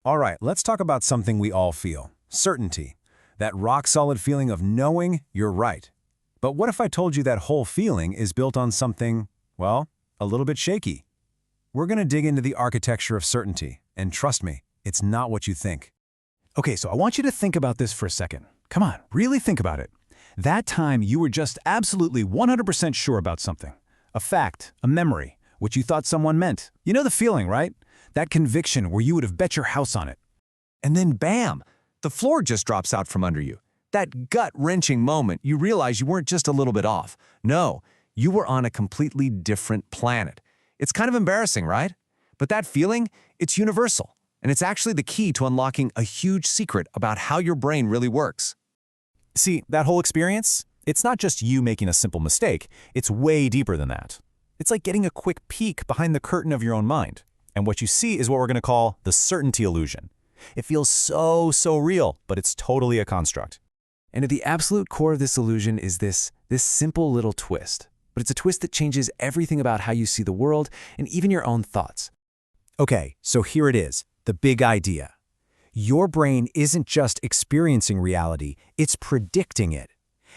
All right, let's talk about something we all feel, certainty. That rock-solid feeling of knowing you're right. But what if I told you that whole feeling is built on something, well, a little bit shaky? We're going to dig into the architecture of certainty, and trust me, it's not what you think. Okay, so I want you to think about this for a second. Come on, really think about it. That time you were just absolutely 100% sure about something. A fact, a memory, what you thought someone meant. You know the feeling, right? That conviction where you would have bet your house on it. And then bam, the floor just drops out from under you. That gut-wrenching moment, you realize you weren't just a little bit off. No, you were on a completely different planet. It's kind of embarrassing, right? But that feeling, it's universal. And it's actually the key to unlocking a huge secret about how your brain really works. See, that whole experience, it's not just you making a simple mistake, it's way deeper than that. It's like getting a quick peek behind the curtain of your own mind. And what you see is what we're going to call the certainty illusion. It feels so real, but it's totally a construct. And at the absolute core of this illusion is this simple little twist. But it's a twist that changes everything about how you see the world and even your own thoughts. Okay, so here it is, the big idea. Your brain isn't just experiencing reality, it's predicting it.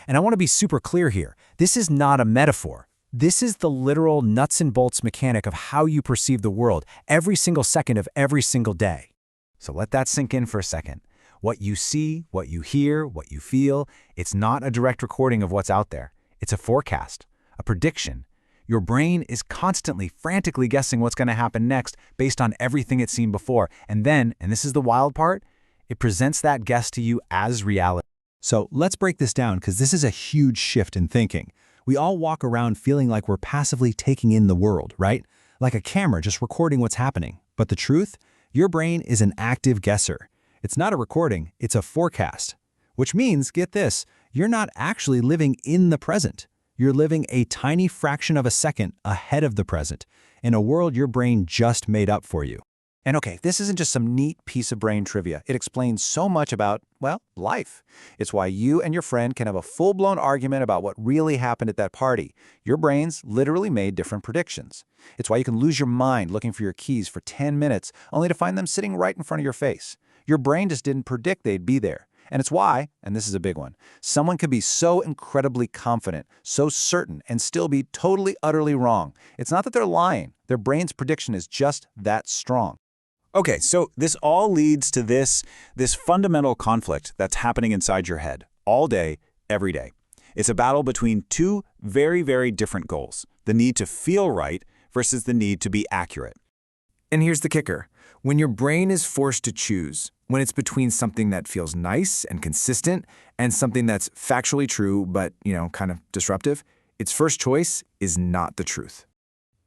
And I want to be super clear here. This is not a metaphor. This is the literal nuts and bolts mechanic of how you perceive the world every single second of every single day. So let that sink in for a second. What you see, what you hear, what you feel, it's not a direct recording of what's out there. It's a forecast, a prediction. Your brain is constantly, frantically guessing what's going to happen next based on everything it's seen before. And then, and this is the wild part, it presents that guess to you as reality. So let's break this down because this is a huge shift in thinking. We all walk around feeling like we're passively taking in the world, right? Like a camera just recording what's happening. But the truth? Your brain is an active guesser. It's not a recording, it's a forecast. Which means, get this, you're not actually living in the present. You're living a tiny fraction of a second ahead of the present, in a world your brain just made up for you. And okay, this isn't just some neat piece of brain trivia. It explains so much about, well, life. It's why you and your friend can have a full-blown argument about what really happened at that party. Your brains literally made different predictions. It's why you can lose your mind looking for your keys for 10 minutes, only to find them sitting right in front of your face. Your brain just didn't predict they'd be there. And it's why, and this is a big one, someone can be so incredibly confident, so certain, and still be totally, utterly wrong. It's not that they're lying. Their brain's prediction is just that strong. Okay, so this all leads to this fundamental conflict that's happening inside your head all day, every day. It's a battle between two very different goals, the need to feel right versus the need to be accurate. And here's the kicker. When your brain is forced to choose, when it's between something that feels nice and consistent and something that's factually true but, kind of disruptive, its first choice is not the truth.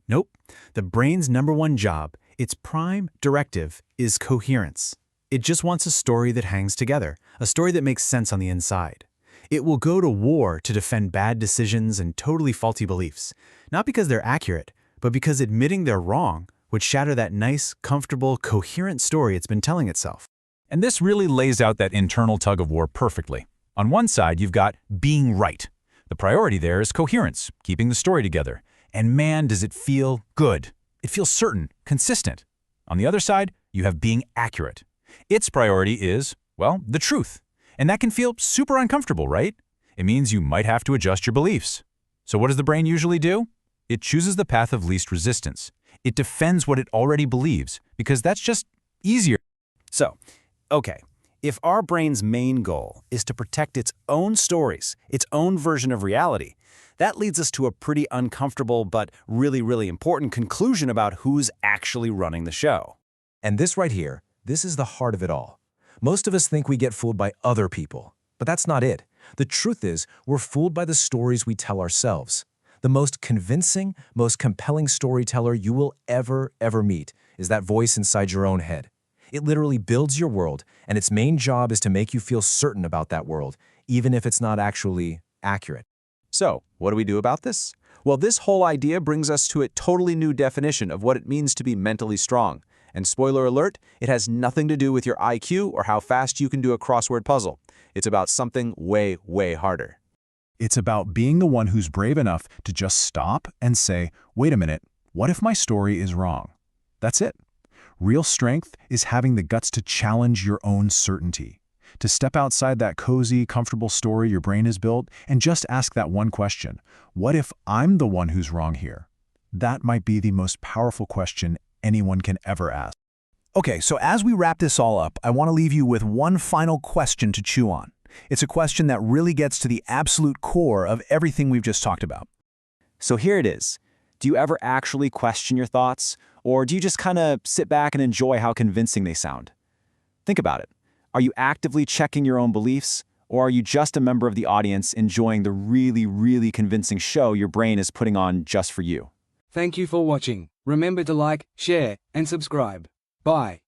Nope. The brain's #1 job, its prime directive, is coherence. It just wants a story that hangs together, a story that makes sense on the inside. It will go to war to defend bad decisions and totally faulty beliefs, not because they're accurate, but because admitting they're wrong would shatter that nice, comfortable, coherent story it's been telling itself. And this really lays out that internal tug-of-war perfectly. On one side, you've got being right. The priority there is coherence, keeping the story together. And man, does it feel good. It feels certain, consistent. On the other side, you have being accurate. Its priority is, well, the truth. And that can feel super uncomfortable, right? It means you might have to adjust your beliefs. So what does the brain usually do? It chooses the path of least resistance. It defends what it already believes, because that's just easier. So, okay, if our brain's main goal is to protect its own stories, its own version of reality, that leads us to a pretty uncomfortable but really important conclusion about who's actually running the show. And this right here, this is the heart of it all. Most of us think we get fooled by other people, but that's not it. The truth is, we're fooled by the stories we tell ourselves. The most convincing, most compelling storyteller you will ever meet is that voice inside your own head. It literally builds your world, and its main job is to make you feel certain about that world, even if it's not actually accurate. So, what do we do about this? Well, this whole idea brings us to a totally new definition of what it means to be mentally strong. And spoiler alert, it has nothing to do with your IQ or how fast you can do a crossword puzzle. It's about something way harder. It's about being the one who's brave enough to just stop and say, wait a minute, what if my story is wrong? That's it. Real strength is having the guts to challenge your own certainty, to step outside that cozy, comfortable story your brain has built and just ask that one question: what if I'm the one who's wrong here? That might be the most powerful question anyone can ever ask. Okay, so as we wrap this all up, I want to leave you with one final question to chew on. It's a question that really gets to the absolute core of everything we've just talked about. So here it is. Do you ever actually question your thoughts, or do you just kind of sit back and enjoy how convincing they sound? Think about it. Are you actively checking your own beliefs, or are you just a member of the audience enjoying the really, really convincing show your brain is putting on just for you? Thank you for watching. Remember to like, share, and subscribe. Bye.